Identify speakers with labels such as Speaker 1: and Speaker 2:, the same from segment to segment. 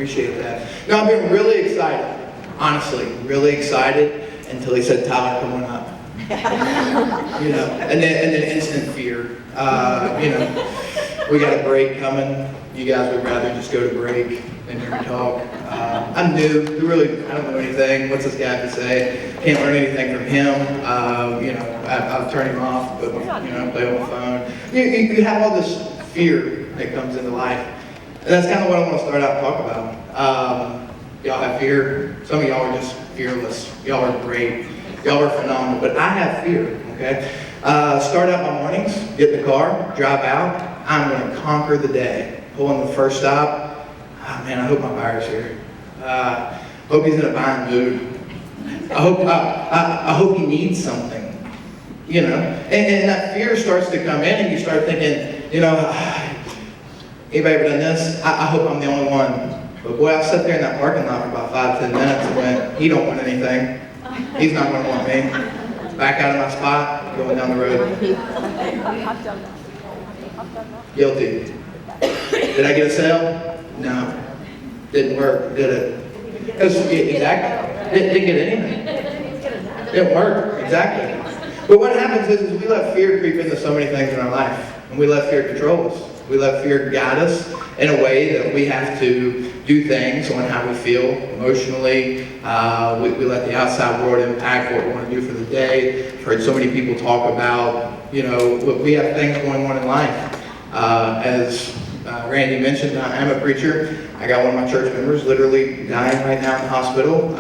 Speaker 1: appreciate that. No, I've been really excited, honestly, really excited until he said, Tyler, come on up. And then instant fear. We got a break coming. You guys would rather just go to break than hear me talk. I'm new. I don't know anything. What's this guy have to say? Can't learn anything from him. I've turned him off, but play on the phone. You have all this fear that comes into life. And that's kind of what I want to start out and talk about. Y'all have fear. Some of y'all are just fearless. Y'all are great. Y'all are phenomenal. But I have fear, okay? Start out my mornings, get in the car, drive out. I'm going to conquer the day. Pull in the first stop. Oh, man, I hope my buyer's here. Hope he's in a buying mood. I hope he needs something. And that fear starts to come in, and you start thinking, anybody ever done this? I hope I'm the only one. But boy, I sat there in that parking lot for about 5-10 minutes and went, he don't want anything. He's not going to want me. Back out of my spot, going down the road. Guilty. Did I get a sale? No. Didn't work, did it? Because, exactly. Didn't get anything. Didn't work, exactly. But what happens is we let fear creep into so many things in our life. And we let fear control us. We let fear guide us in a way that we have to do things on how we feel emotionally. We let the outside world impact what we want to do for the day. I've heard so many people talk about, we have things going on in life. As Randy mentioned, I'm a preacher. I got one of my church members literally dying right now in the hospital.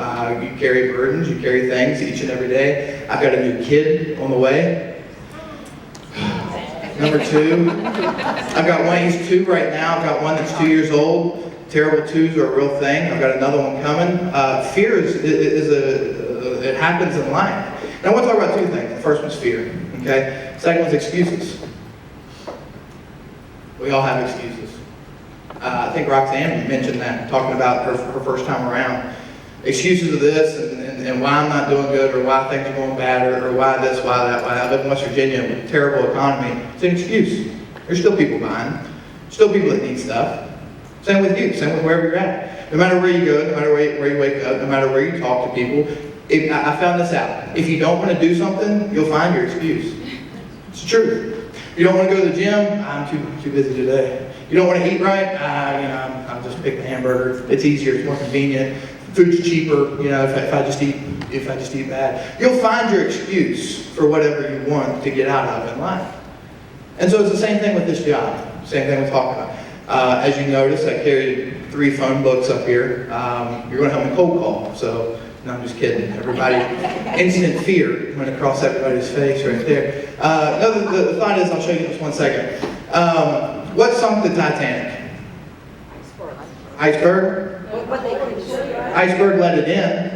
Speaker 1: You carry burdens, you carry things each and every day. I've got a new kid on the way. Number 2, I've got one, he's 2 right now. I've got one that's 2 years old. Terrible 2s are a real thing. I've got another one coming. Fear it happens in life. Now I want to talk about 2 things. The first one's fear, okay? Second one's excuses. We all have excuses. I think Roxanne mentioned that, talking about her first time around. Excuses of this and why I'm not doing good, or why things are going bad, or why this, why that, why that. I live in West Virginia with a terrible economy. It's an excuse. There's still people buying. Still people that need stuff. Same with you. Same with wherever you're at. No matter where you go, no matter where you wake up, no matter where you talk to people. I found this out. If you don't want to do something, you'll find your excuse. It's the truth. You don't want to go to the gym? I'm too busy today. You don't want to eat right? I'll just pick the hamburger. It's easier. It's more convenient. Food's cheaper. If I just eat bad. You'll find your excuse for whatever you want to get out of in life. And so it's the same thing with this job. Same thing we're talking about. As you notice, I carried 3 phone books up here. You're going to have me cold call. So, no, I'm just kidding. Everybody, instant fear went across everybody's face right there. The thought is, I'll show you this one second. What sunk the Titanic? Iceberg? Iceberg let it in.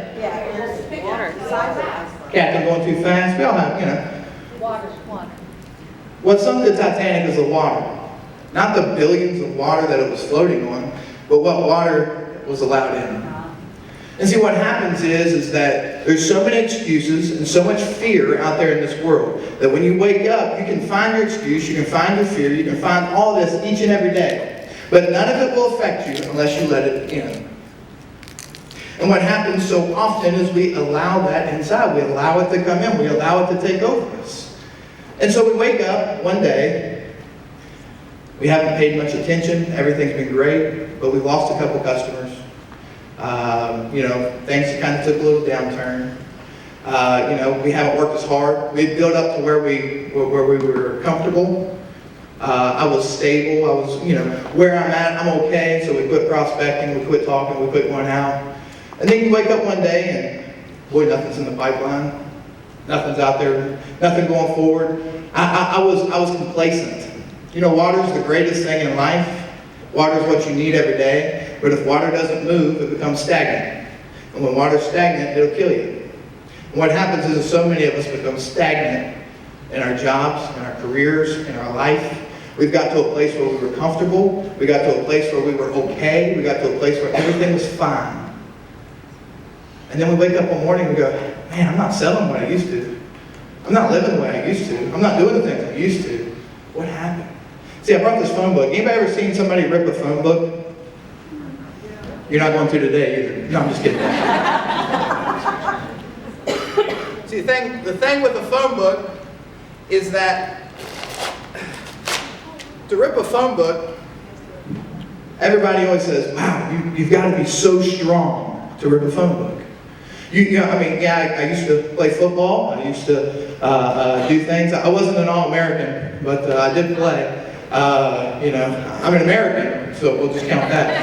Speaker 1: Captain going too fast. We all have,
Speaker 2: Water.
Speaker 1: What sunk the Titanic is the water. Not the billions of water that it was floating on, but what water was allowed in. And see, what happens is that there's so many excuses and so much fear out there in this world that when you wake up, you can find your excuse, you can find your fear, you can find all this each and every day. But none of it will affect you unless you let it in. And what happens so often is we allow that inside. We allow it to come in. We allow it to take over us. And so we wake up one day. We haven't paid much attention. Everything's been great, but we've lost a couple customers. Things kind of took a little downturn. We haven't worked as hard. We built up to where we were comfortable. I was stable. I was, where I'm at, I'm okay. So we quit prospecting, we quit talking, we quit going out. And then you wake up one day and, boy, nothing's in the pipeline. Nothing's out there. Nothing going forward. I was complacent. Water's the greatest thing in life. Water's what you need every day. But if water doesn't move, it becomes stagnant. And when water's stagnant, it'll kill you. And what happens is so many of us become stagnant in our jobs, in our careers, in our life. We've got to a place where we were comfortable. We got to a place where we were okay. We got to a place where everything was fine. And then we wake up one morning and we go, man, I'm not selling what I used to. I'm not living the way I used to. I'm not doing the things I used to. What happened? See, I brought this phone book. Anybody ever seen somebody rip a phone book? You're not going to today either. No, I'm just kidding. See, the thing with a phone book is that to rip a phone book, everybody always says, wow, you've got to be so strong to rip a phone book. I used to play football. I used to do things. I wasn't an All-American, but I did play. I'm an American, so we'll just count that.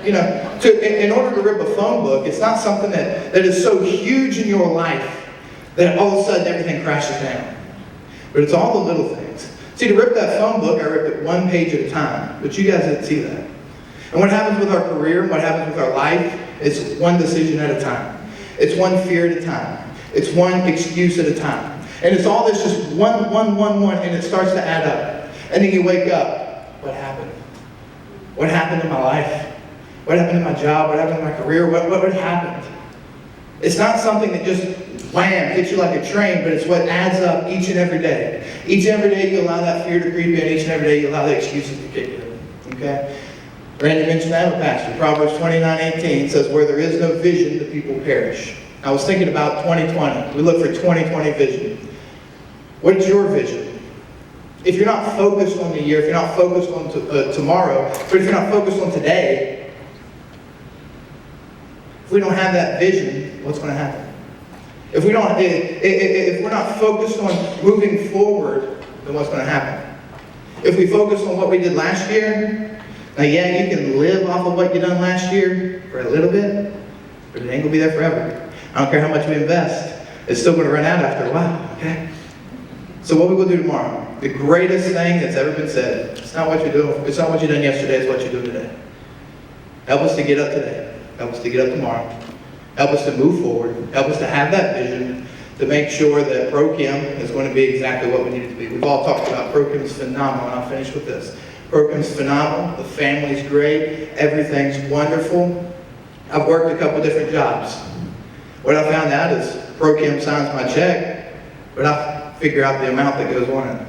Speaker 1: In order to rip a phone book, it's not something that is so huge in your life that all of a sudden everything crashes down. But it's all the little things. See, to rip that phone book, I ripped it one page at a time, but you guys didn't see that. And what happens with our career, what happens with our life, it's one decision at a time. It's one fear at a time. It's one excuse at a time. And it's all this just one, and it starts to add up. And then you wake up, what happened? What happened in my life? What happened in my job? What happened in my career? What happened? It's not something that just, wham, hits you like a train, but it's what adds up each and every day. Each and every day you allow that fear to creep in. Each and every day you allow the excuses to kick in. Okay? Randy mentioned that, Pastor. Proverbs 29:18 says, where there is no vision, the people perish. I was thinking about 2020. We look for 2020 vision. What is your vision? If you're not focused on the year, if you're not focused on tomorrow, but if you're not focused on today, if we don't have that vision, what's going to happen? If we're not focused on moving forward, then what's going to happen? If we focus on what we did last year, now yeah, you can live off of what you done last year for a little bit, but it ain't going to be there forever. I don't care how much we invest. It's still going to run out after a while, okay? So what we will do tomorrow, the greatest thing that's ever been said, it's not what you're doing, it's not what you done yesterday, it's what you're doing today. Help us to get up today. Help us to get up tomorrow. Help us to move forward. Help us to have that vision to make sure that ProChem is going to be exactly what we need it to be. We've all talked about ProChem is phenomenal, and I'll finish with this. ProChem is phenomenal. The family's great. Everything's wonderful. I've worked a couple different jobs. What I found out is ProChem signs my check, but I figure out the amount that goes on it.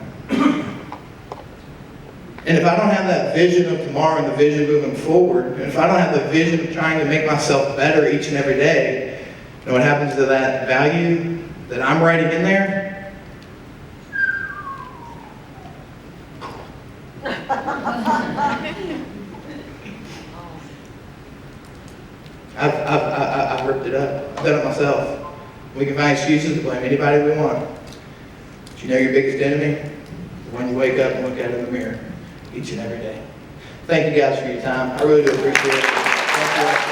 Speaker 1: And if I don't have that vision of tomorrow and the vision moving forward, and if I don't have the vision of trying to make myself better each and every day, you know what happens to that value that I'm writing in there? I've ripped it up. I've done it myself. We can find excuses to blame anybody we want. But you know your biggest enemy? The one you wake up and look at in the mirror each and every day. Thank you guys for your time. I really do appreciate it. Thank you.